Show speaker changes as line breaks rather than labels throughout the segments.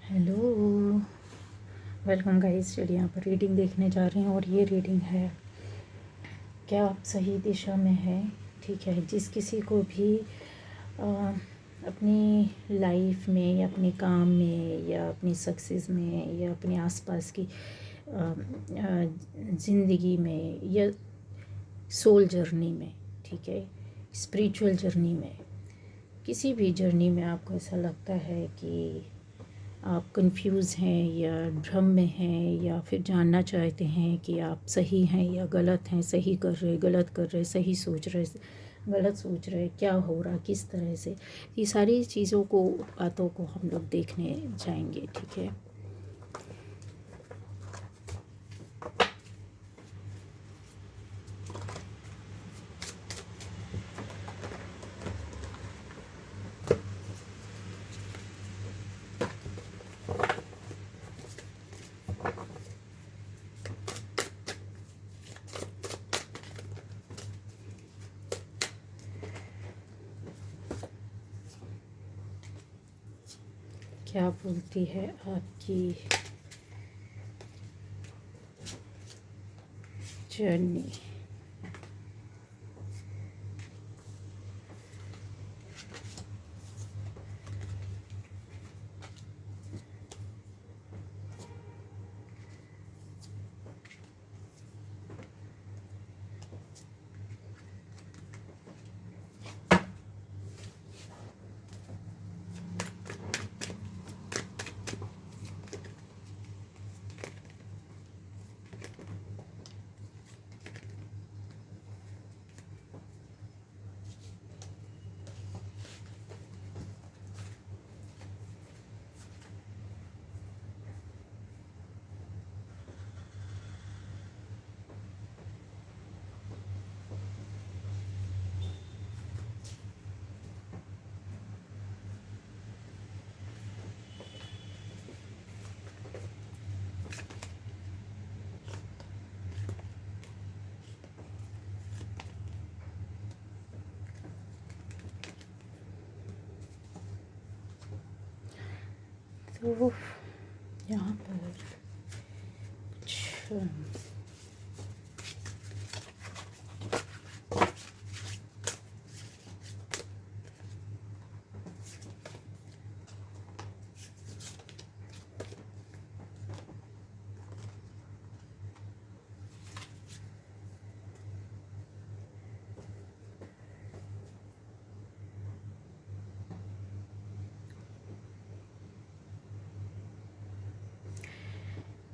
Hello, welcome guys. चलिए यहाँ पर रीडिंग देखने जा रहे हैं और ये रीडिंग है, क्या आप सही दिशा में हैं? ठीक है। जिस किसी को भी अपनी लाइफ में या अपने काम में या अपनी सक्सेस में या अपने आसपास की ज़िंदगी में या सोल जर्नी में, ठीक है, स्पिरिचुअल जर्नी में, किसी भी जर्नी में आपको ऐसा लगता है कि आप कंफ्यूज हैं या भ्रम में हैं या फिर जानना चाहते हैं कि आप सही हैं या गलत हैं, सही कर रहे, गलत कर रहे, सही सोच रहे, गलत सोच रहे, क्या हो रहा, किस तरह से, ये सारी चीज़ों को, बातों को हम लोग देखने जाएंगे। ठीक है। क्या बोलती है आपकी जर्नी? तो यहाँ पर कुछ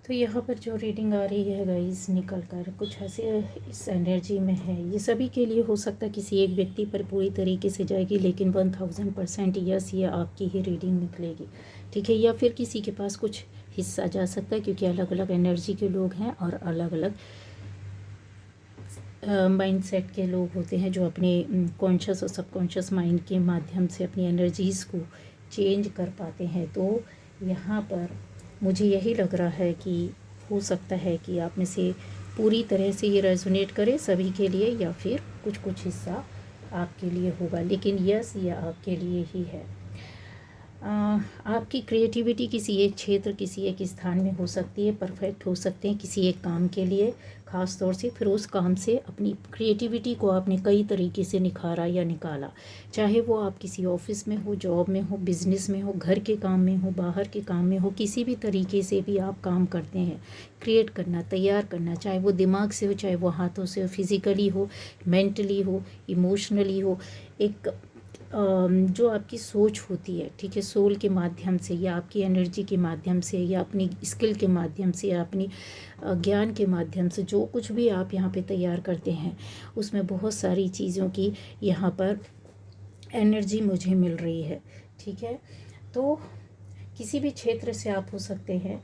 तो यहाँ पर जो रीडिंग आ रही है गाइस, निकल कर कुछ ऐसे इस एनर्जी में है। ये सभी के लिए हो सकता है, किसी एक व्यक्ति पर पूरी तरीके से जाएगी, लेकिन 1000% यस, ये आपकी ही रीडिंग निकलेगी। ठीक है। या फिर किसी के पास कुछ हिस्सा जा सकता है, क्योंकि अलग अलग एनर्जी के लोग हैं और अलग अलग माइंडसेट के लोग होते हैं, जो अपने कॉन्शियस और सबकॉन्शियस माइंड के माध्यम से अपनी एनर्जीज़ को चेंज कर पाते हैं। तो यहाँ पर मुझे यही लग रहा है कि हो सकता है कि आप में से पूरी तरह से ये रेजोनेट करे सभी के लिए, या फिर कुछ कुछ हिस्सा आपके लिए होगा, लेकिन यस, ये आपके लिए ही है। आपकी क्रिएटिविटी किसी एक क्षेत्र, किसी एक स्थान में हो सकती है, परफेक्ट हो सकते हैं किसी एक काम के लिए ख़ास तौर से। फिर उस काम से अपनी क्रिएटिविटी को आपने कई तरीके से निखारा या निकाला, चाहे वो आप किसी ऑफिस में हो, जॉब में हो, बिज़नेस में हो, घर के काम में हो, बाहर के काम में हो, किसी भी तरीके से भी आप काम करते हैं। क्रिएट करना, तैयार करना, चाहे वो दिमाग से हो, चाहे वो हाथों से हो, फिज़िकली हो, मेंटली हो, इमोशनली हो, एक जो आपकी सोच होती है, ठीक है, सोल के माध्यम से या आपकी एनर्जी के माध्यम से या अपनी स्किल के माध्यम से या अपनी ज्ञान के माध्यम से, जो कुछ भी आप यहाँ पे तैयार करते हैं, उसमें बहुत सारी चीज़ों की यहाँ पर एनर्जी मुझे मिल रही है। ठीक है। तो किसी भी क्षेत्र से आप हो सकते हैं।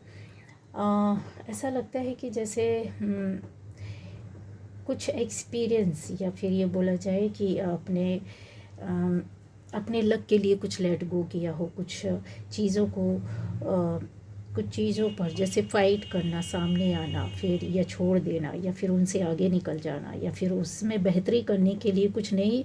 ऐसा लगता है कि जैसे कुछ एक्सपीरियंस, या फिर ये बोला जाए कि आपने अपने लक के लिए कुछ लेट गो किया हो, कुछ चीज़ों को कुछ चीज़ों पर जैसे फ़ाइट करना, सामने आना, फिर या छोड़ देना, या फिर उनसे आगे निकल जाना, या फिर उसमें बेहतरी करने के लिए कुछ नई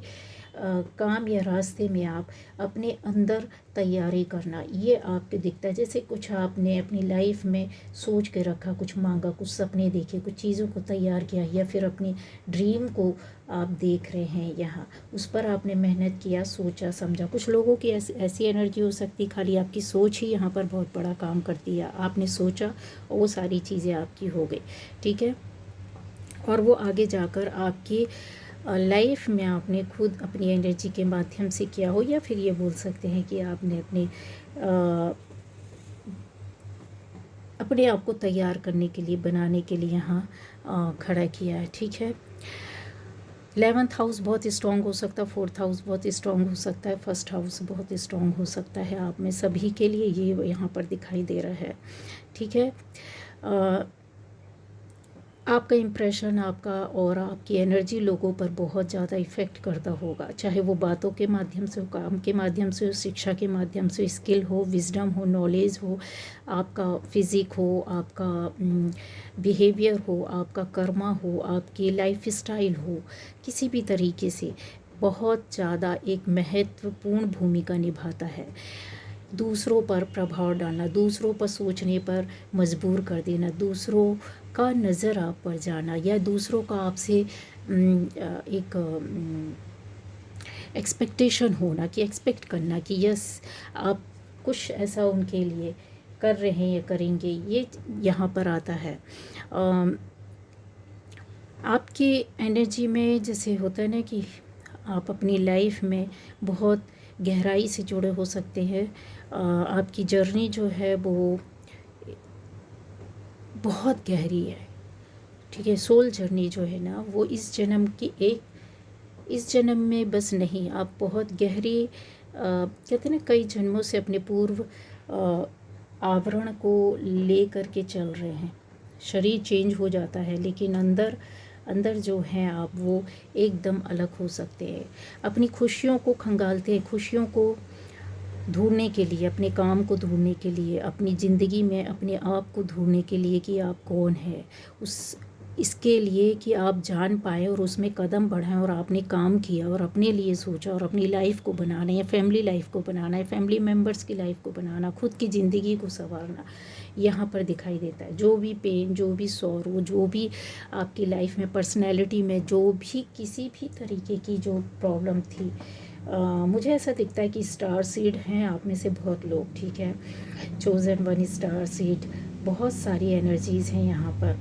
काम या रास्ते में आप अपने अंदर तैयारी करना, ये आपको दिखता है। जैसे कुछ आपने अपनी लाइफ में सोच के रखा, कुछ मांगा, कुछ सपने देखे, कुछ चीज़ों को तैयार किया, या फिर अपनी ड्रीम को आप देख रहे हैं यहाँ, उस पर आपने मेहनत किया, सोचा समझा। कुछ लोगों की ऐसी एनर्जी हो सकती है, खाली आपकी सोच ही यहाँ पर बहुत बड़ा काम करती है। आपने सोचा और वो सारी चीज़ें आपकी हो गई, ठीक है। और वो आगे जाकर आपकी लाइफ में आपने खुद अपनी एनर्जी के माध्यम से किया हो, या फिर ये बोल सकते हैं कि आपने अपने आप को तैयार करने के लिए, बनाने के लिए यहाँ खड़ा किया है, ठीक है। 11th हाउस बहुत स्ट्रॉन्ग हो सकता है, 4th हाउस बहुत स्ट्रॉन्ग हो सकता है, फर्स्ट हाउस बहुत स्ट्रॉन्ग हो सकता है। आप में सभी के लिए ये यहाँ पर दिखाई दे रहा है, ठीक है। आपका इम्प्रेशन, आपका और आपकी एनर्जी लोगों पर बहुत ज़्यादा इफ़ेक्ट करता होगा, चाहे वो बातों के माध्यम से हो, काम के माध्यम से हो, शिक्षा के माध्यम से, स्किल हो, विजडम हो, नॉलेज हो, आपका फिज़िक हो, आपका बिहेवियर हो, आपका कर्मा हो, आपकी लाइफ स्टाइल हो, किसी भी तरीके से बहुत ज़्यादा एक महत्वपूर्ण भूमिका निभाता है। दूसरों पर प्रभाव डालना, दूसरों पर सोचने पर मजबूर कर देना, दूसरों का नज़र आप पर जाना, या दूसरों का आपसे एक एक्सपेक्टेशन होना, कि एक्सपेक्ट करना कि यस आप कुछ ऐसा उनके लिए कर रहे हैं या करेंगे, ये यहाँ पर आता है। आपकी एनर्जी में जैसे होता है ना कि आप अपनी लाइफ में बहुत गहराई से जुड़े हो सकते हैं। आपकी जर्नी जो है वो बहुत गहरी है, ठीक है। सोल जर्नी जो है ना वो इस जन्म में बस नहीं, आप बहुत गहरी कहते हैं ना कई जन्मों से अपने पूर्व आवरण को ले करके चल रहे हैं। शरीर चेंज हो जाता है, लेकिन अंदर जो हैं आप वो एकदम अलग हो सकते हैं। अपनी खुशियों को खंगालते हैं, खुशियों को ढूंढने के लिए, अपने काम को ढूंढने के लिए, अपनी ज़िंदगी में अपने आप को ढूंढने के लिए कि आप कौन है, इसके लिए कि आप जान पाएँ और उसमें कदम बढ़ाएं, और आपने काम किया और अपने लिए सोचा और अपनी लाइफ को बनाना है, फैमिली लाइफ को बनाना है, फैमिली मेम्बर्स की लाइफ को बनाना, खुद की ज़िंदगी को संवारना, यहाँ पर दिखाई देता है। जो भी पेन, जो भी सॉरो, जो भी आपकी लाइफ में पर्सनैलिटी में जो भी किसी भी तरीके की जो प्रॉब्लम थी, मुझे ऐसा दिखता है कि स्टार सीड हैं आप में से बहुत लोग, ठीक है। चोज़न वन स्टार सीड, बहुत सारी एनर्जीज़ हैं यहाँ पर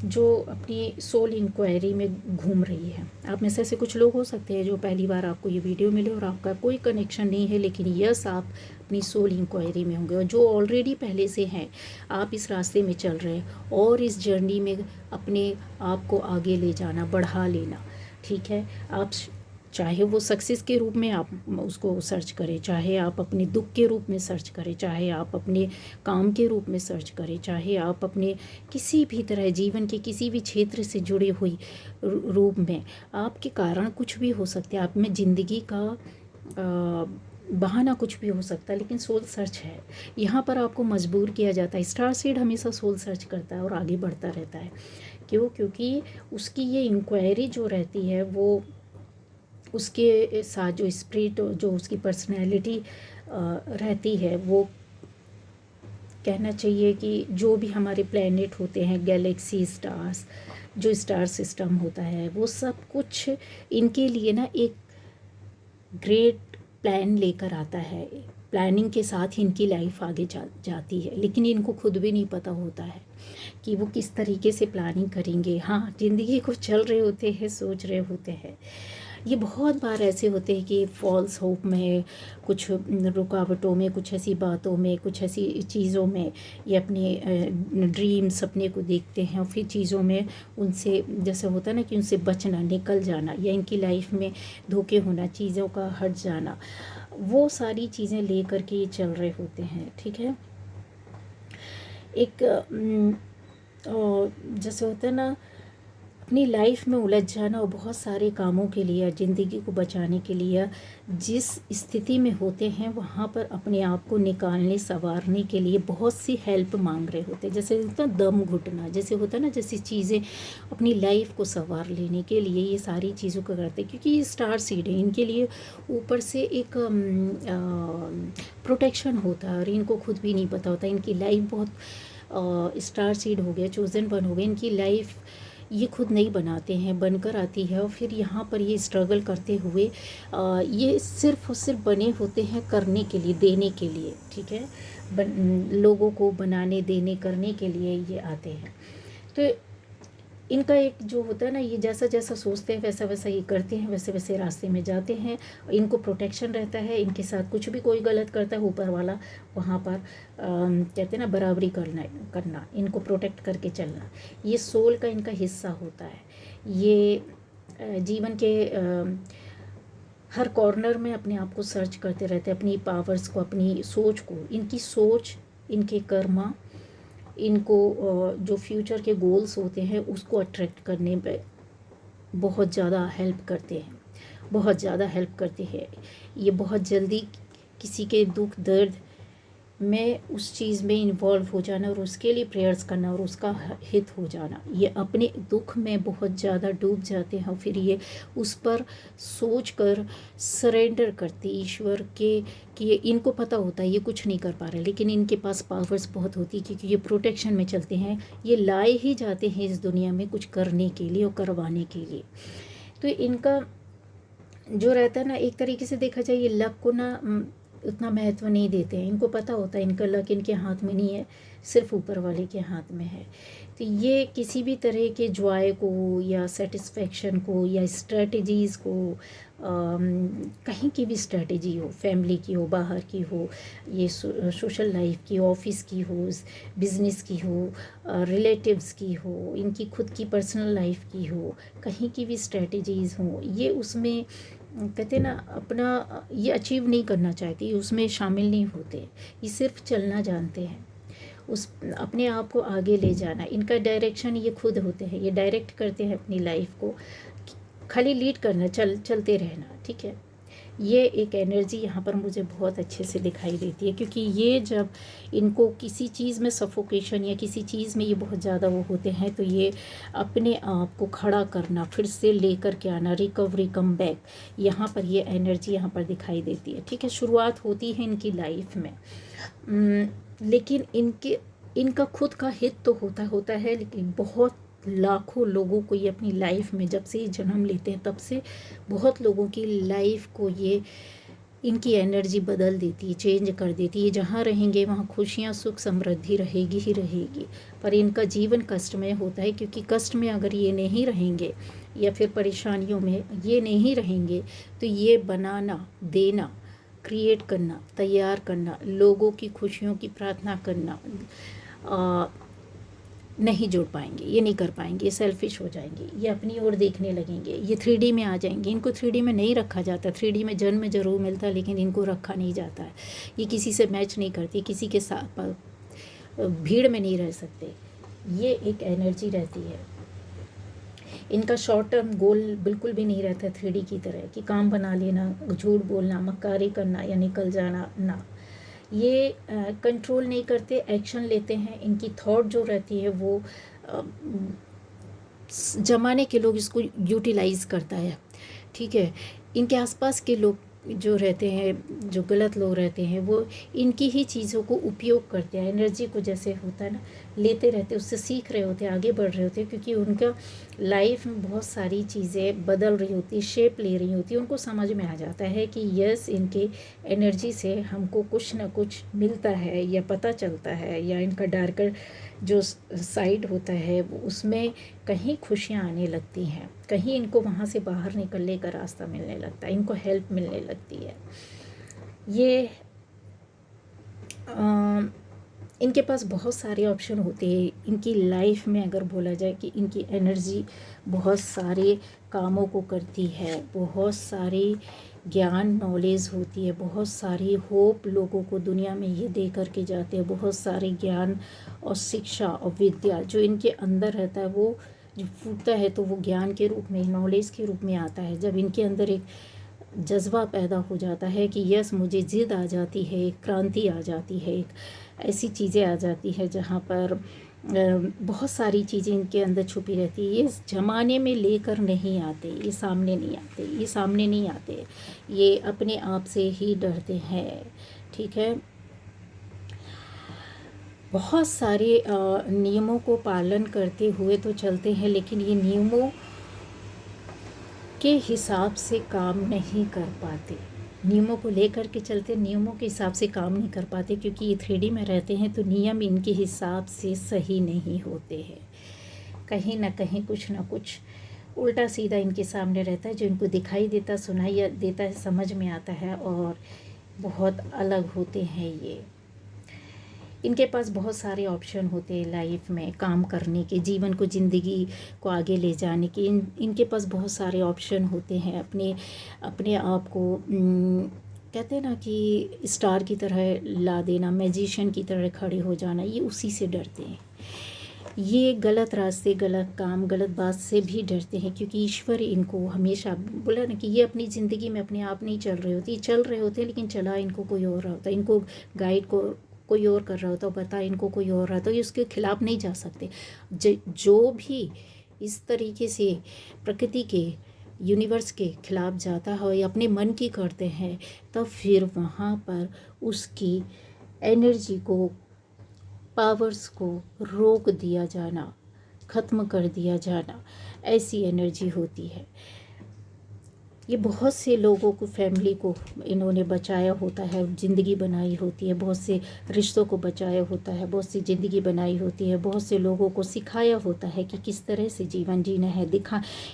जो अपनी सोल इंक्वायरी में घूम रही है। आप में से ऐसे कुछ लोग हो सकते हैं जो पहली बार आपको ये वीडियो मिले और आपका कोई कनेक्शन नहीं है, लेकिन यस आप अपनी सोल इंक्वायरी में होंगे। और जो ऑलरेडी पहले से हैं, आप इस रास्ते में चल रहे हैं और इस जर्नी में अपने आप को आगे ले जाना, बढ़ा लेना, ठीक है। आप चाहे वो सक्सेस के रूप में आप उसको सर्च करें, चाहे आप अपने दुख के रूप में सर्च करें, चाहे आप अपने काम के रूप में सर्च करें, चाहे आप अपने किसी भी तरह जीवन के किसी भी क्षेत्र से जुड़े हुई रूप में, आपके कारण कुछ भी हो सकते हैं। आप में ज़िंदगी का बहाना कुछ भी हो सकता है, लेकिन सोल सर्च है। यहाँ पर आपको मजबूर किया जाता है। स्टार सीड हमेशा सोल सर्च करता है और आगे बढ़ता रहता है। क्यों? क्योंकि उसकी ये इंक्वायरी जो रहती है वो उसके साथ जो स्पिरिट, जो उसकी पर्सनैलिटी रहती है, वो कहना चाहिए कि जो भी हमारे प्लैनेट होते हैं, गैलेक्सी, स्टार्स, जो स्टार सिस्टम होता है, वो सब कुछ इनके लिए ना एक ग्रेट प्लान लेकर आता है। प्लानिंग के साथ ही इनकी लाइफ आगे जाती है, लेकिन इनको खुद भी नहीं पता होता है कि वो किस तरीके से प्लानिंग करेंगे। हाँ, ज़िंदगी को चल रहे होते हैं, सोच रहे होते हैं। ये बहुत बार ऐसे होते हैं कि फॉल्स होप में, कुछ रुकावटों में, कुछ ऐसी बातों में, कुछ ऐसी चीज़ों में ये अपने ड्रीम, सपने को देखते हैं और फिर चीज़ों में उनसे, जैसे होता है ना कि उनसे बचना, निकल जाना, या इनकी लाइफ में धोखे होना, चीज़ों का हट जाना, वो सारी चीज़ें ले कर के ये चल रहे होते हैं, ठीक है। एक जैसे होता है ना, अपनी लाइफ में उलझ जाना और बहुत सारे कामों के लिए, ज़िंदगी को बचाने के लिए जिस स्थिति में होते हैं वहाँ पर अपने आप को निकालने संवारने के लिए बहुत सी हेल्प मांग रहे होते हैं। जैसे होता है दम घुटना, जैसे होता है ना, जैसी चीज़ें अपनी लाइफ को संवार लेने के लिए ये सारी चीज़ों को करते हैं, क्योंकि ये स्टार सीड है, इनके लिए ऊपर से एक प्रोटेक्शन होता है और इनको खुद भी नहीं पता होता। इनकी लाइफ बहुत स्टार सीड हो गया, चोजन वन हो गया, इनकी लाइफ ये खुद नहीं बनाते हैं, बनकर आती है और फिर यहाँ पर ये स्ट्रगल करते हुए ये सिर्फ और सिर्फ बने होते हैं करने के लिए, देने के लिए, ठीक है, लोगों को बनाने, देने, करने के लिए ये आते हैं। तो इनका एक जो होता है ना, ये जैसा जैसा सोचते हैं वैसा वैसा ये करते हैं, वैसे वैसे रास्ते में जाते हैं। इनको प्रोटेक्शन रहता है, इनके साथ कुछ भी कोई गलत करता है ऊपर वाला वहाँ पर कहते हैं ना बराबरी करना, इनको प्रोटेक्ट करके चलना, ये सोल का इनका हिस्सा होता है। ये जीवन के हर कॉर्नर में अपने आप को सर्च करते रहते हैं, अपनी पावर्स को, अपनी सोच को, इनकी सोच, इनके कर्मा, इनको जो फ्यूचर के गोल्स होते हैं उसको अट्रैक्ट करने पे बहुत ज़्यादा हेल्प करते हैं, बहुत ज़्यादा हेल्प करते हैं। ये बहुत जल्दी किसी के दुख दर्द में उस चीज़ में इन्वॉल्व हो जाना और उसके लिए प्रेयर्स करना और उसका हित हो जाना, ये अपने दुख में बहुत ज़्यादा डूब जाते हैं। फिर ये उस पर सोच कर सरेंडर करते ईश्वर के कि ये इनको पता होता है ये कुछ नहीं कर पा रहे, लेकिन इनके पास पावर्स बहुत होती है क्योंकि ये प्रोटेक्शन में चलते हैं, ये लाए ही जाते हैं इस दुनिया में कुछ करने के लिए और करवाने के लिए। तो इनका जो रहता है ना, एक तरीके से देखा जाए ये लक को ना उतना महत्व नहीं देते हैं। इनको पता होता है इनका लक इनके हाथ में नहीं है, सिर्फ ऊपर वाले के हाथ में है। तो ये किसी भी तरह के जॉय को या सेटिस्फेक्शन को या स्ट्रेटजीज़ को, कहीं की भी स्ट्रेटजी हो, फैमिली की हो, बाहर की हो, ये सोशल लाइफ की, ऑफिस की हो, बिजनेस की हो, रिलेटिव्स की हो, इनकी खुद की पर्सनल लाइफ की हो, कहीं की भी स्ट्रेटजीज़ हो, ये उसमें कहते हैं ना अपना ये अचीव नहीं करना चाहते, उसमें शामिल नहीं होते। ये सिर्फ चलना जानते हैं, उस अपने आप को आगे ले जाना, इनका डायरेक्शन ये खुद होते हैं, ये डायरेक्ट करते हैं अपनी लाइफ को, खाली लीड करना, चलते रहना, ठीक है। ये एक एनर्जी यहाँ पर मुझे बहुत अच्छे से दिखाई देती है, क्योंकि ये जब इनको किसी चीज़ में सफोकेशन या किसी चीज़ में ये बहुत ज़्यादा वो होते हैं, तो ये अपने आप को खड़ा करना, फिर से लेकर के आना, रिकवरी, कम बैक, यहाँ पर ये एनर्जी यहाँ पर दिखाई देती है, ठीक है। शुरुआत होती है इनकी लाइफ में, लेकिन इनका खुद का हित तो होता है, लेकिन बहुत लाखों लोगों को ये अपनी लाइफ में जब से ये जन्म लेते हैं तब से बहुत लोगों की लाइफ को ये इनकी एनर्जी बदल देती है, चेंज कर देती है। जहाँ रहेंगे वहाँ खुशियाँ, सुख, समृद्धि रहेगी ही रहेगी, पर इनका जीवन कष्ट में होता है, क्योंकि कष्ट में अगर ये नहीं रहेंगे या फिर परेशानियों में ये नहीं रहेंगे तो ये बनाना, देना, क्रिएट करना, तैयार करना, लोगों की खुशियों की प्रार्थना करना नहीं जोड़ पाएंगे, ये नहीं कर पाएंगे, ये सेल्फिश हो जाएंगे, ये अपनी ओर देखने लगेंगे, ये 3D में आ जाएंगे। इनको 3D में नहीं रखा जाता, 3D में जन्म ज़रूर मिलता है लेकिन इनको रखा नहीं जाता है। ये किसी से मैच नहीं करती, किसी के साथ भीड़ में नहीं रह सकते, ये एक एनर्जी रहती है। इनका शॉर्ट टर्म गोल बिल्कुल भी नहीं रहता 3D की तरह कि काम बना लेना, झूठ बोलना, मक्कारी करना या निकल जाना, ना, ये कंट्रोल नहीं करते, एक्शन लेते हैं। इनकी थॉट जो रहती है वो ज़माने के लोग इसको यूटिलाइज़ करता है, ठीक है। इनके आसपास के लोग जो रहते हैं, जो गलत लोग रहते हैं, वो इनकी ही चीज़ों को उपयोग करते हैं, एनर्जी को जैसे होता है ना लेते रहते, उससे सीख रहे होते, आगे बढ़ रहे होते, क्योंकि उनका लाइफ में बहुत सारी चीज़ें बदल रही होती, शेप ले रही होती, उनको समझ में आ जाता है कि यस, इनके एनर्जी से हमको कुछ ना कुछ मिलता है या पता चलता है, या इनका डार्कर जो साइड होता है उसमें कहीं खुशियाँ आने लगती हैं, कहीं इनको वहाँ से बाहर निकलने का रास्ता मिलने लगता है, इनको हेल्प मिलने लगती है। ये इनके पास बहुत सारे ऑप्शन होते हैं इनकी लाइफ में। अगर बोला जाए कि इनकी एनर्जी बहुत सारे कामों को करती है, बहुत सारी ज्ञान, नॉलेज होती है, बहुत सारी होप लोगों को दुनिया में ये दे करके जाते हैं, बहुत सारे ज्ञान और शिक्षा और विद्या जो इनके अंदर रहता है वो जो फूटता है तो वो ज्ञान के रूप में, नॉलेज के रूप में आता है। जब इनके अंदर एक जज्बा पैदा हो जाता है कि यस, मुझे ज़िद आ जाती है, एक क्रांति आ जाती है, एक ऐसी चीज़ें आ जाती है जहाँ पर बहुत सारी चीज़ें इनके अंदर छुपी रहती है। ये इस ज़माने में लेकर नहीं आते, ये सामने नहीं आते, ये सामने नहीं आते, ये अपने आप से ही डरते हैं। ठीक है, बहुत सारे नियमों को पालन करते हुए तो चलते हैं, लेकिन ये नियमों के हिसाब से काम नहीं कर पाते। नियमों को लेकर के चलते, नियमों के हिसाब से काम नहीं कर पाते, क्योंकि ये 3D में रहते हैं तो नियम इनके हिसाब से सही नहीं होते हैं। कहीं ना कहीं कुछ ना कुछ उल्टा सीधा इनके सामने रहता है, जो इनको दिखाई देता, सुनाई देता है, समझ में आता है, और बहुत अलग होते हैं ये। इनके पास बहुत सारे ऑप्शन होते हैं लाइफ में काम करने के, जीवन को, ज़िंदगी को आगे ले जाने के। इनके पास बहुत सारे ऑप्शन होते हैं अपने अपने आप को कहते हैं ना कि स्टार की तरह ला देना, मैजिशियन की तरह खड़े हो जाना। ये उसी से डरते हैं। ये गलत रास्ते, गलत काम, गलत बात से भी डरते हैं, क्योंकि ईश्वर इनको हमेशा बोला ना कि ये अपनी ज़िंदगी में अपने आप नहीं चल रहे होते, ये चल रहे होते हैं लेकिन चला इनको कोई और रहा होता है, इनको गाइड को कोई और कर रहा होता है, बता इनको कोई और रहा, तो ये उसके खिलाफ़ नहीं जा सकते। जो भी इस तरीके से प्रकृति के, यूनिवर्स के खिलाफ़ जाता है या अपने मन की करते हैं, तब फिर वहाँ पर उसकी एनर्जी को, पावर्स को रोक दिया जाना, ख़त्म कर दिया जाना, ऐसी एनर्जी होती है। ये बहुत से लोगों को, फैमिली को इन्होंने बचाया होता है, ज़िंदगी बनाई होती है, बहुत से रिश्तों को बचाया होता है, बहुत सी ज़िंदगी बनाई होती है, बहुत से लोगों को सिखाया होता है कि किस तरह से जीवन जीना है,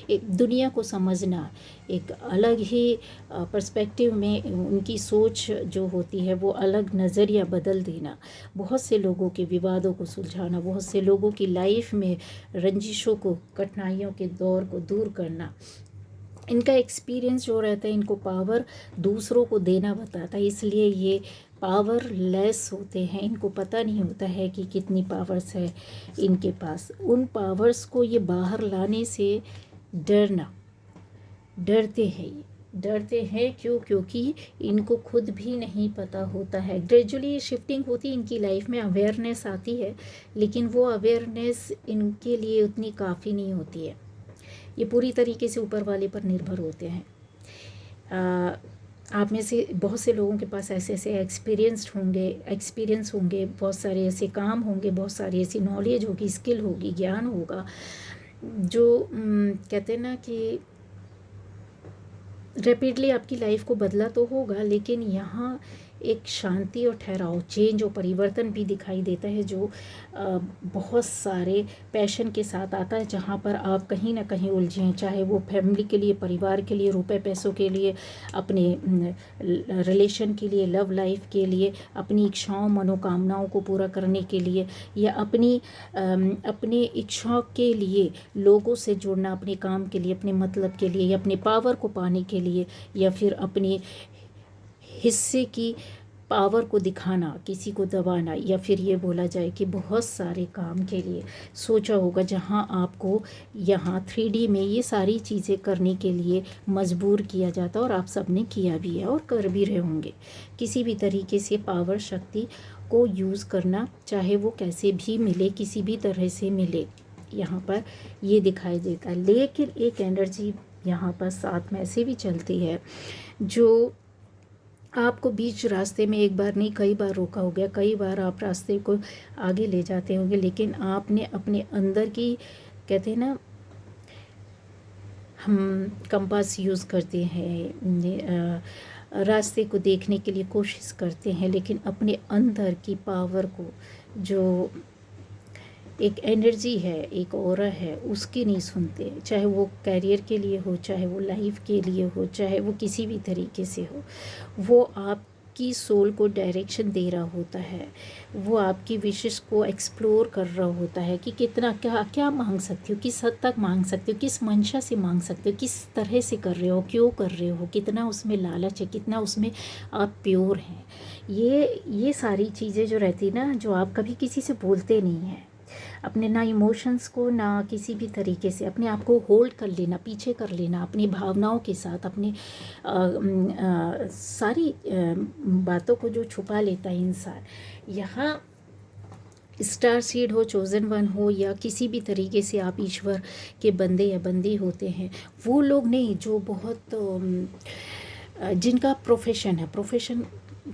एक दुनिया को समझना, एक अलग ही पर्सपेक्टिव में उनकी सोच जो होती है वो अलग नज़रिया बदल देना, बहुत से लोगों के विवादों को सुलझाना, बहुत से लोगों की लाइफ में रंजिशों को, कठिनाइयों के दौर को दूर करना। इनका एक्सपीरियंस जो रहता है, इनको पावर दूसरों को देना बताता है, इसलिए ये पावरलेस होते हैं। इनको पता नहीं होता है कि कितनी पावर्स है इनके पास। उन पावर्स को ये बाहर लाने से डरते हैं। ये डरते हैं क्यों? क्योंकि इनको खुद भी नहीं पता होता है। ग्रेजुअली शिफ्टिंग होती है इनकी लाइफ में, अवेयरनेस आती है, लेकिन वो अवेयरनेस इनके लिए उतनी काफ़ी नहीं होती है। ये पूरी तरीके से ऊपर वाले पर निर्भर होते हैं। आप में से बहुत से लोगों के पास ऐसे ऐसे एक्सपीरियंस होंगे, बहुत सारे ऐसे काम होंगे, बहुत सारी ऐसी नॉलेज होगी, स्किल होगी, ज्ञान होगा, जो कहते हैं ना कि रैपिडली आपकी लाइफ को बदला तो होगा, लेकिन यहाँ एक शांति और ठहराव, चेंज और परिवर्तन भी दिखाई देता है, जो बहुत सारे पैशन के साथ आता है, जहाँ पर आप कहीं ना कहीं उलझे हैं, चाहे वो फैमिली के लिए, परिवार के लिए, रुपए पैसों के लिए, अपने रिलेशन के लिए, लव लाइफ के लिए, अपनी इच्छाओं, मनोकामनाओं को पूरा करने के लिए, या अपनी इच्छाओं के लिए लोगों से जुड़ना, अपने काम के लिए, अपने मतलब के लिए, या अपने पावर को पाने के लिए, या फिर अपने हिस्से की पावर को दिखाना, किसी को दबाना, या फिर ये बोला जाए कि बहुत सारे काम के लिए सोचा होगा, जहां आपको यहाँ 3D में ये सारी चीज़ें करने के लिए मजबूर किया जाता, और आप सब ने किया भी है और कर भी रहे होंगे। किसी भी तरीके से पावर, शक्ति को यूज़ करना, चाहे वो कैसे भी मिले, किसी भी तरह से मिले, यहाँ पर ये दिखाई देता है। लेकिन एक एनर्जी यहाँ पर साथ में ऐसे भी चलती है, जो आपको बीच रास्ते में एक बार नहीं कई बार रोका हो गया, कई बार आप रास्ते को आगे ले जाते होंगे, लेकिन आपने अपने अंदर की, कहते हैं ना, हम कंपास यूज़ करते हैं, रास्ते को देखने के लिए कोशिश करते हैं, लेकिन अपने अंदर की पावर को, जो एक एनर्जी है, एक ऑरा है, उसकी नहीं सुनते। चाहे वो कैरियर के लिए हो, चाहे वो लाइफ के लिए हो, चाहे वो किसी भी तरीके से हो, वो आपकी सोल को डायरेक्शन दे रहा होता है, वो आपकी विशेष को एक्सप्लोर कर रहा होता है कि कितना, क्या क्या मांग सकते हो, किस हद तक मांग सकते हो, किस मंशा से मांग सकते हो, किस तरह से कर रहे हो, क्यों कर रहे हो, कितना उसमें लालच है, कितना उसमें आप प्योर हैं। ये सारी चीज़ें जो रहती ना, जो आप कभी किसी से बोलते नहीं हैं, अपने ना इमोशंस को ना किसी भी तरीके से अपने आप को होल्ड कर लेना, पीछे कर लेना अपनी भावनाओं के साथ, अपनी सारी बातों को जो छुपा लेता है इंसान। यहाँ स्टार सीड हो, चोज़न वन हो, या किसी भी तरीके से आप ईश्वर के बंदे या बंदी होते हैं, वो लोग नहीं जो बहुत जिनका प्रोफेशन है, प्रोफेशन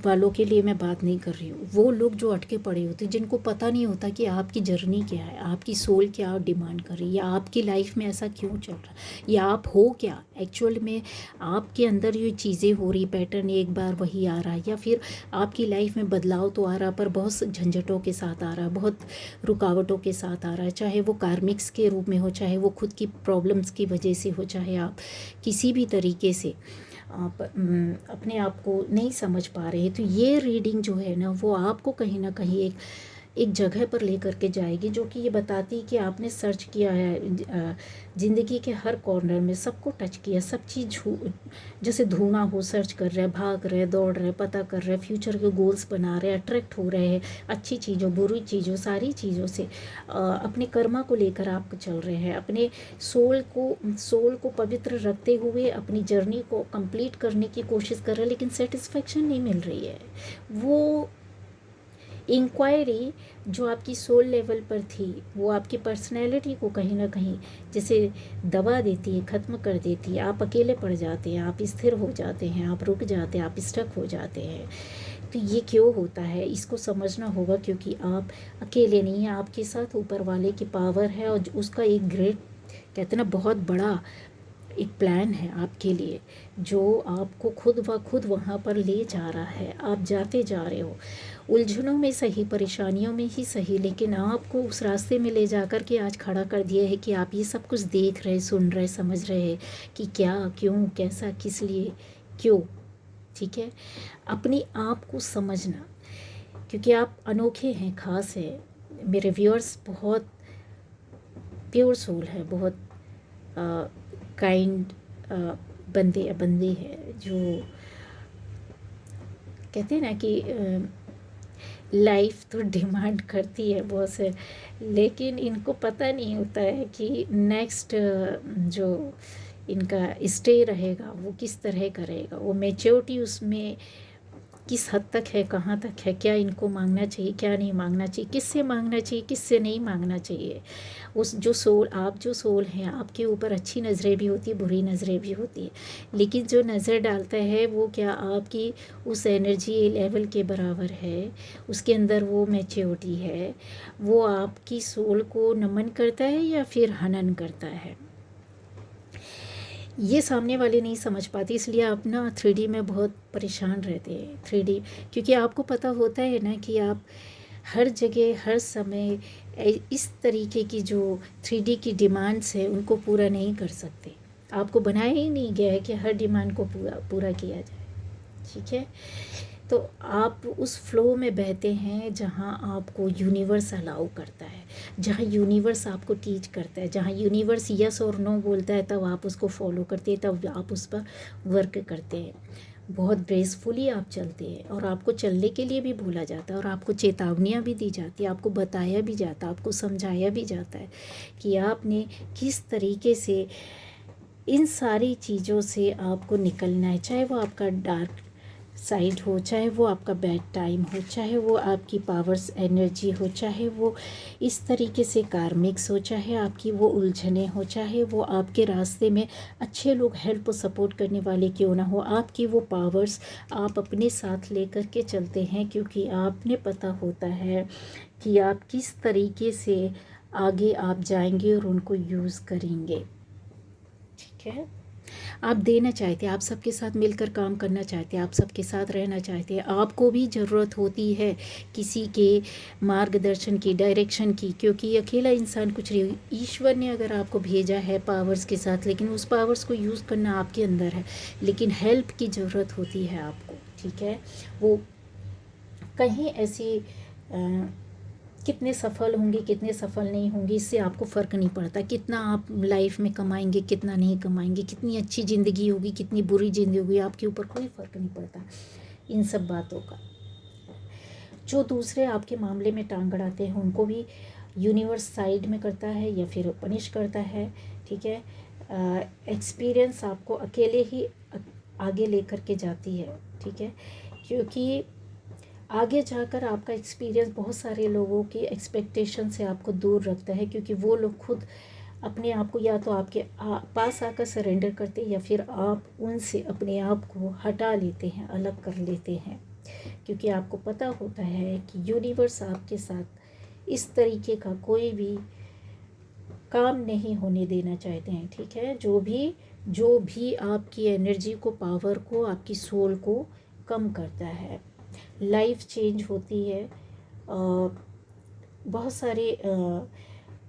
वालों के लिए मैं बात नहीं कर रही हूँ, वो लोग जो अटके पड़े होते हैं, जिनको पता नहीं होता कि आपकी जर्नी क्या है, आपकी सोल क्या डिमांड कर रही है, या आपकी लाइफ में ऐसा क्यों चल रहा है, या आप हो क्या एक्चुअल में, आपके अंदर ये चीज़ें हो रही, पैटर्न एक बार वही आ रहा है, या फिर आपकी लाइफ में बदलाव तो आ रहा पर बहुत झंझटों के साथ आ रहा है, बहुत रुकावटों के साथ आ रहा है, चाहे वो कार्मिक्स के रूप में हो, चाहे वो खुद की प्रॉब्लम्स की वजह से हो, चाहे आप किसी भी तरीके से आप अपने आप को नहीं समझ पा रहे। तो ये रीडिंग जो है ना, वो आपको कहीं ना कहीं एक जगह पर लेकर के जाएगी, जो कि ये बताती है कि आपने सर्च किया है ज़िंदगी के हर कॉर्नर में, सबको टच किया, सब चीज़ जैसे ढूंढना हो, सर्च कर रहे, भाग रहे, दौड़ रहे, पता कर रहे, फ्यूचर के गोल्स बना रहे, अट्रैक्ट हो रहे हैं अच्छी चीज़ों, बुरी चीज़ों, सारी चीज़ों से अपने कर्मा को लेकर आप चल रहे हैं, अपने सोल को पवित्र रखते हुए अपनी जर्नी को कंप्लीट करने की कोशिश कर रहे हैं, लेकिन सेटिस्फेक्शन नहीं मिल रही है। वो इंक्वायरी जो आपकी सोल लेवल पर थी, वो आपकी पर्सनैलिटी को कहीं ना कहीं जैसे दबा देती है, ख़त्म कर देती है, आप अकेले पड़ जाते हैं, आप स्थिर हो जाते हैं, आप रुक जाते हैं, आप स्टक हो जाते हैं। तो ये क्यों होता है, इसको समझना होगा, क्योंकि आप अकेले नहीं हैं, आपके साथ ऊपर वाले की पावर है, और उसका एक ग्रेट, कहते हैं ना, बहुत बड़ा एक प्लान है आपके लिए, जो आपको खुद व खुद वहाँ पर ले जा रहा है। आप जाते जा रहे हो उलझनों में सही, परेशानियों में ही सही, लेकिन आपको उस रास्ते में ले जा कर के आज खड़ा कर दिया है कि आप ये सब कुछ देख रहे, सुन रहे, समझ रहे हैं कि क्या, क्यों, कैसा, किस लिए, क्यों। ठीक है, अपने आप को समझना, क्योंकि आप अनोखे हैं, ख़ास है। मेरे व्यूअर्स बहुत प्योर सोल है, बहुत काइंड बंदे या बंदी है, जो कहते हैं ना कि लाइफ तो डिमांड करती है बहुत से, लेकिन इनको पता नहीं होता है कि नेक्स्ट जो इनका स्टे रहेगा वो किस तरह का रहेगा, वो मैच्योरिटी उसमें किस हद तक है, कहाँ तक है, क्या इनको मांगना चाहिए, क्या नहीं मांगना चाहिए, किससे मांगना चाहिए, किससे नहीं मांगना चाहिए। उस जो सोल, आप जो सोल हैं, आपके ऊपर अच्छी नज़रें भी होती है, बुरी नज़रें भी होती है, लेकिन जो नज़र डालता है वो क्या आपकी उस एनर्जी लेवल के बराबर है, उसके अंदर वो मैच्योरिटी है, वो आपकी सोल को नमन करता है या फिर हनन करता है, ये सामने वाले नहीं समझ पाते। इसलिए आप ना 3D में बहुत परेशान रहते हैं। 3D, क्योंकि आपको पता होता है ना कि आप हर जगह हर समय इस तरीके की जो 3D की डिमांड्स है उनको पूरा नहीं कर सकते। आपको बनाया ही नहीं गया है कि हर डिमांड को पूरा किया जाए। ठीक है, तो आप उस फ्लो में बहते हैं जहाँ आपको यूनिवर्स अलाउ करता है, जहाँ यूनिवर्स आपको टीच करता है, जहाँ यूनिवर्स यस और नो बोलता है, तब आप उसको फॉलो करते हैं, तब आप उस पर वर्क करते हैं। बहुत ग्रेसफुली आप चलते हैं, और आपको चलने के लिए भी बोला जाता है, और आपको चेतावनियाँ भी दी जाती है, आपको बताया भी जाता है, आपको समझाया भी जाता है कि आपने किस तरीके से इन सारी चीज़ों से आपको निकलना है, चाहे वो आपका डार्क साइड हो, चाहे वो आपका बैड टाइम हो, चाहे वो आपकी पावर्स एनर्जी हो, चाहे वो इस तरीके से कार्मिक्स हो, चाहे आपकी वो उलझने हो, चाहे वो आपके रास्ते में अच्छे लोग हेल्प और सपोर्ट करने वाले क्यों ना हो, आपकी वो पावर्स आप अपने साथ लेकर के चलते हैं, क्योंकि आपने पता होता है कि आप किस तरीके से आगे आप जाएंगे और उनको यूज़ करेंगे। ठीक है, आप देना चाहते हैं, आप सबके साथ मिलकर काम करना चाहते हैं, आप सबके साथ रहना चाहते हैं, आपको भी ज़रूरत होती है किसी के मार्गदर्शन की, डायरेक्शन की, क्योंकि अकेला इंसान कुछ नहीं। ईश्वर ने अगर आपको भेजा है पावर्स के साथ, लेकिन उस पावर्स को यूज़ करना आपके अंदर है, लेकिन हेल्प की ज़रूरत होती है आपको। ठीक है, वो कहीं ऐसी कितने सफल होंगे, कितने सफल नहीं होंगे, इससे आपको फ़र्क नहीं पड़ता। कितना आप लाइफ में कमाएंगे, कितना नहीं कमाएंगे, कितनी अच्छी ज़िंदगी होगी, कितनी बुरी ज़िंदगी होगी, आपके ऊपर कोई फ़र्क नहीं पड़ता इन सब बातों का। जो दूसरे आपके मामले में टांग अड़ाते हैं, उनको भी यूनिवर्स साइड में करता है या फिर पनिश करता है, ठीक है। एक्सपीरियंस आपको अकेले ही आगे लेकर के जाती है, ठीक है, क्योंकि आगे जाकर आपका एक्सपीरियंस बहुत सारे लोगों की एक्सपेक्टेशन से आपको दूर रखता है, क्योंकि वो लोग खुद अपने आप को या तो आपके पास आकर सरेंडर करते हैं या फिर आप उनसे अपने आप को हटा लेते हैं, अलग कर लेते हैं, क्योंकि आपको पता होता है कि यूनिवर्स आपके साथ इस तरीके का कोई भी काम नहीं होने देना चाहते हैं, ठीक है। जो भी आपकी एनर्जी को, पावर को, आपकी सोल को कम करता है, लाइफ चेंज होती है। बहुत सारे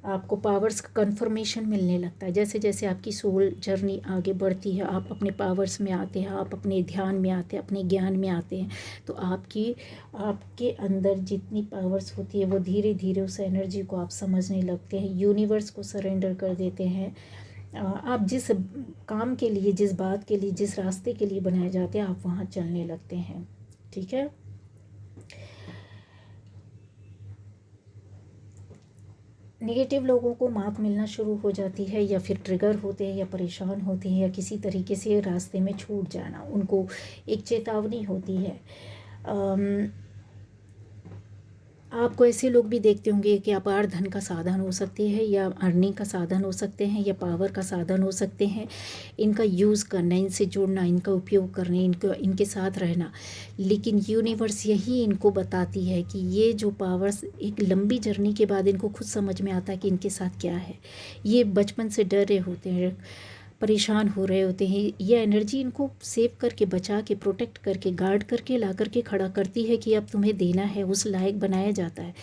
आपको पावर्स का कन्फर्मेशन मिलने लगता है। जैसे जैसे आपकी सोल जर्नी आगे बढ़ती है, आप अपने पावर्स में आते हैं, आप अपने ध्यान में आते हैं, अपने ज्ञान में आते हैं, तो आपके अंदर जितनी पावर्स होती है वो धीरे धीरे उस एनर्जी को आप समझने लगते हैं, यूनिवर्स को सरेंडर कर देते हैं। आप जिस काम के लिए, जिस बात के लिए, जिस रास्ते के लिए बनाए जाते हैं, आप वहाँ चलने लगते हैं, ठीक है। नेगेटिव लोगों को मात मिलना शुरू हो जाती है, या फिर ट्रिगर होते हैं, या परेशान होते हैं, या किसी तरीके से रास्ते में छूट जाना, उनको एक चेतावनी होती है। आपको ऐसे लोग भी देखते होंगे कि अपार धन का साधन हो सकते हैं, या अर्निंग का साधन हो सकते हैं, या पावर का साधन हो सकते हैं। इनका यूज़ करना, इनसे जुड़ना, इनका उपयोग करना, इनके साथ रहना, लेकिन यूनिवर्स यही इनको बताती है कि ये जो पावर्स एक लंबी जर्नी के बाद इनको खुद समझ में आता है कि इनके साथ क्या है। ये बचपन से डरे होते हैं, परेशान हो रहे होते हैं, यह एनर्जी इनको सेव करके, बचा के, प्रोटेक्ट करके, गार्ड करके ला करके खड़ा करती है कि अब तुम्हें देना है, उस लायक बनाया जाता है।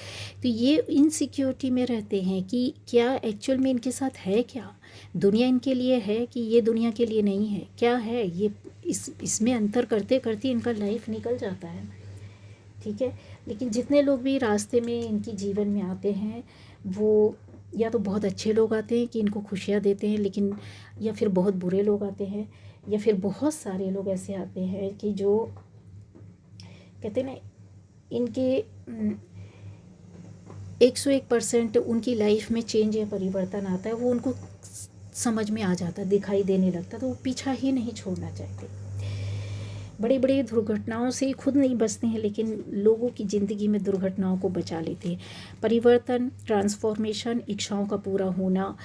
तो ये इनसिक्योरिटी में रहते हैं कि क्या एक्चुअल में इनके साथ है, क्या दुनिया इनके लिए है कि ये दुनिया के लिए नहीं है, क्या है ये, इसमें अंतर करते करते इनका लाइफ निकल जाता है, ठीक है। लेकिन जितने लोग भी रास्ते में इनकी जीवन में आते हैं, वो या तो बहुत अच्छे लोग आते हैं कि इनको खुशियाँ देते हैं, लेकिन या फिर बहुत बुरे लोग आते हैं, या फिर बहुत सारे लोग ऐसे आते हैं कि जो कहते हैं ना, इनके 101% उनकी लाइफ में चेंज या परिवर्तन आता है, वो उनको समझ में आ जाता है, दिखाई देने लगता है, तो वो पीछा ही नहीं छोड़ना चाहते। बड़ी बड़ी दुर्घटनाओं से खुद नहीं बचते हैं, लेकिन लोगों की ज़िंदगी में दुर्घटनाओं को बचा लेते हैं। परिवर्तन, ट्रांसफॉर्मेशन, इच्छाओं का पूरा होना,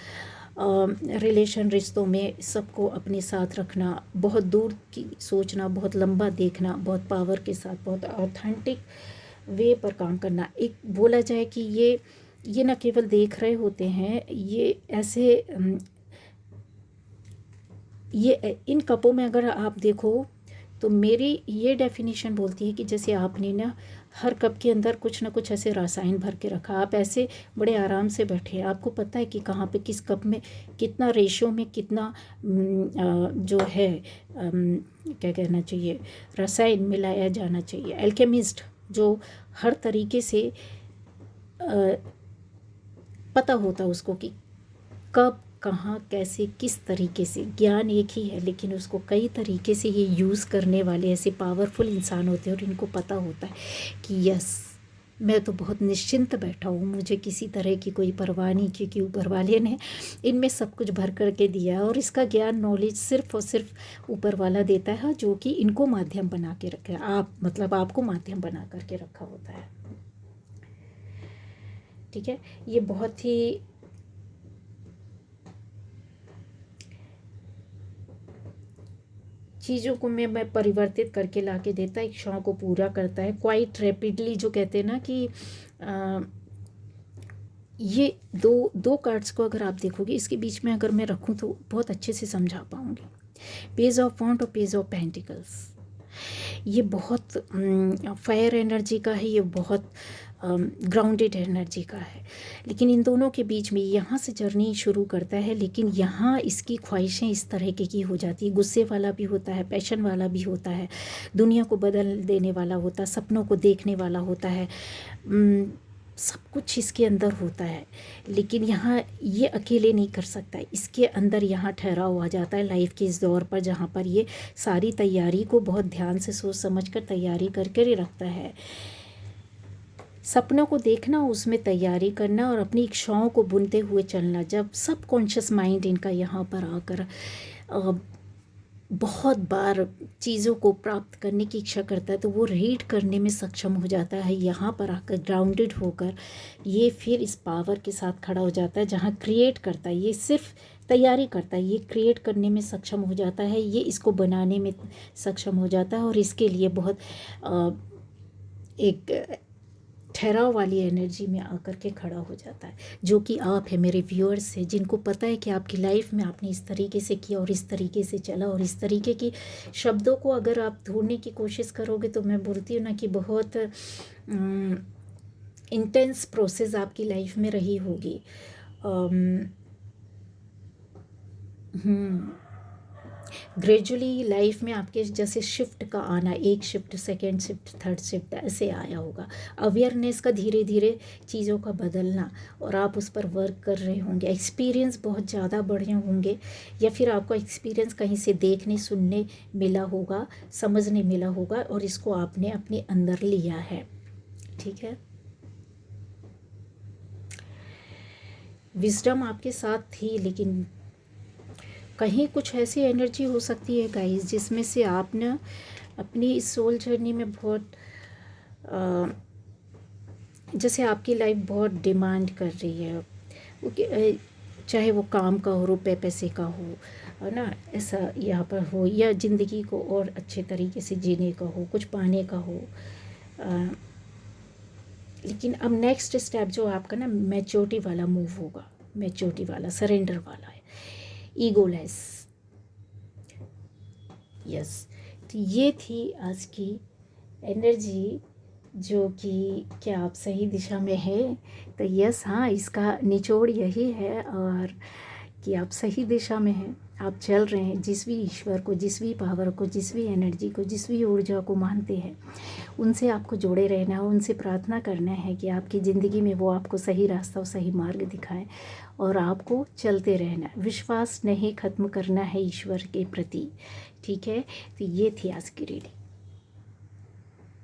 रिलेशन, रिश्तों में सबको अपने साथ रखना, बहुत दूर की सोचना, बहुत लंबा देखना, बहुत पावर के साथ, बहुत ऑथेंटिक वे पर काम करना। एक बोला जाए कि ये न केवल देख रहे होते हैं, ये ऐसे ये इन कपों में अगर आप देखो तो मेरी ये डेफिनेशन बोलती है कि जैसे आपने ना हर कप के अंदर कुछ ना कुछ ऐसे रसायन भर के रखा, आप ऐसे बड़े आराम से बैठे हैं, आपको पता है कि कहाँ पे किस कप में कितना रेशो में कितना जो है क्या कहना चाहिए, रसायन मिलाया जाना चाहिए। एल्केमिस्ट जो हर तरीके से पता होता उसको कि कब, कहाँ, कैसे, किस तरीके से, ज्ञान एक ही है लेकिन उसको कई तरीके से ये यूज़ करने वाले ऐसे पावरफुल इंसान होते हैं, और इनको पता होता है कि यस, मैं तो बहुत निश्चिंत बैठा हूँ, मुझे किसी तरह की कोई परवाह नहीं, क्योंकि ऊपर वाले ने इनमें सब कुछ भर करके दिया, और इसका ज्ञान, नॉलेज सिर्फ और सिर्फ ऊपर वाला देता है, जो कि इनको माध्यम बना के रखा है, मतलब आपको माध्यम बना करके रखा होता है, ठीक है। ये बहुत ही चीज़ों को मैं परिवर्तित करके ला के देता है, इच्छाओं को पूरा करता है क्वाइट रैपिडली, जो कहते हैं ना कि ये दो कार्ड्स को अगर आप देखोगे, इसके बीच में अगर मैं रखूं तो बहुत अच्छे से समझा पाऊंगी। पेज ऑफ वॉन्ड और पेज ऑफ पेंटिकल्स, ये बहुत फायर एनर्जी का है, ये बहुत ग्राउंडेड एनर्जी का है, लेकिन इन दोनों के बीच में यहाँ से जर्नी शुरू करता है, लेकिन यहाँ इसकी ख्वाहिशें इस तरह की हो जाती है, गुस्से वाला भी होता है, पैशन वाला भी होता है, दुनिया को बदल देने वाला होता है, सपनों को देखने वाला होता है, सब कुछ इसके अंदर होता है, लेकिन यहाँ ये अकेले नहीं कर सकता, इसके अंदर यहाँ ठहराव आ जाता है लाइफ के इस दौर पर, जहाँ पर ये सारी तैयारी को बहुत ध्यान से सोच समझ कर तैयारी करके रखता है। सपनों को देखना, उसमें तैयारी करना और अपनी इच्छाओं को बुनते हुए चलना। जब सबकॉन्शियस माइंड इनका यहाँ पर आकर बहुत बार चीज़ों को प्राप्त करने की इच्छा करता है, तो वो रीड करने में सक्षम हो जाता है। यहाँ पर आकर ग्राउंडेड होकर ये फिर इस पावर के साथ खड़ा हो जाता है, जहाँ क्रिएट करता है। ये सिर्फ तैयारी करता है, ये क्रिएट करने में सक्षम हो जाता है, ये इसको बनाने में सक्षम हो जाता है। और इसके लिए बहुत एक ठहराव वाली एनर्जी में आकर के खड़ा हो जाता है, जो कि आप है, मेरे व्यूअर्स हैं, जिनको पता है कि आपकी लाइफ में आपने इस तरीके से किया और इस तरीके से चला। और इस तरीके की शब्दों को अगर आप ढूंढने की कोशिश करोगे, तो मैं बोलती हूँ ना कि बहुत इंटेंस प्रोसेस आपकी लाइफ में रही होगी। ग्रेजुअली लाइफ में आपके जैसे शिफ्ट का आना, एक shift, second shift, third shift, ऐसे आया होगा। अवेयरनेस का धीरे धीरे चीज़ों का बदलना, और आप उस पर वर्क कर रहे होंगे। एक्सपीरियंस बहुत ज़्यादा बढ़े होंगे, या फिर आपको एक्सपीरियंस कहीं से देखने सुनने मिला होगा, समझने मिला होगा, और इसको आपने अपने अंदर लिया है। ठीक है, विजडम आपके साथ थी, लेकिन कहीं कुछ ऐसी एनर्जी हो सकती है गाइस, जिसमें से आप ना अपनी इस सोल जर्नी में बहुत जैसे आपकी लाइफ बहुत डिमांड कर रही है, चाहे वो काम का हो, रुपए पैसे का हो, है ना, ऐसा यहाँ पर हो, या ज़िंदगी को और अच्छे तरीके से जीने का हो, कुछ पाने का हो। लेकिन अब नेक्स्ट स्टेप जो आपका ना मैच्योरिटी वाला मूव होगा, मैच्योरिटी वाला, सरेंडर वाला है, ईगोलेस। यस, तो ये थी आज की एनर्जी, जो कि क्या आप सही दिशा में है? तो यस, हाँ, इसका निचोड़ यही है, और कि आप सही दिशा में हैं, आप चल रहे हैं। जिस भी ईश्वर को, जिस भी पावर को, जिस भी एनर्जी को, जिस भी ऊर्जा को मानते हैं, उनसे आपको जोड़े रहना है, उनसे प्रार्थना करना है कि आपकी ज़िंदगी में वो आपको सही रास्ता और सही मार्ग दिखाएं, और आपको चलते रहना है। विश्वास नहीं ख़त्म करना है ईश्वर के प्रति। ठीक है, तो ये थी आज की रीडिंग।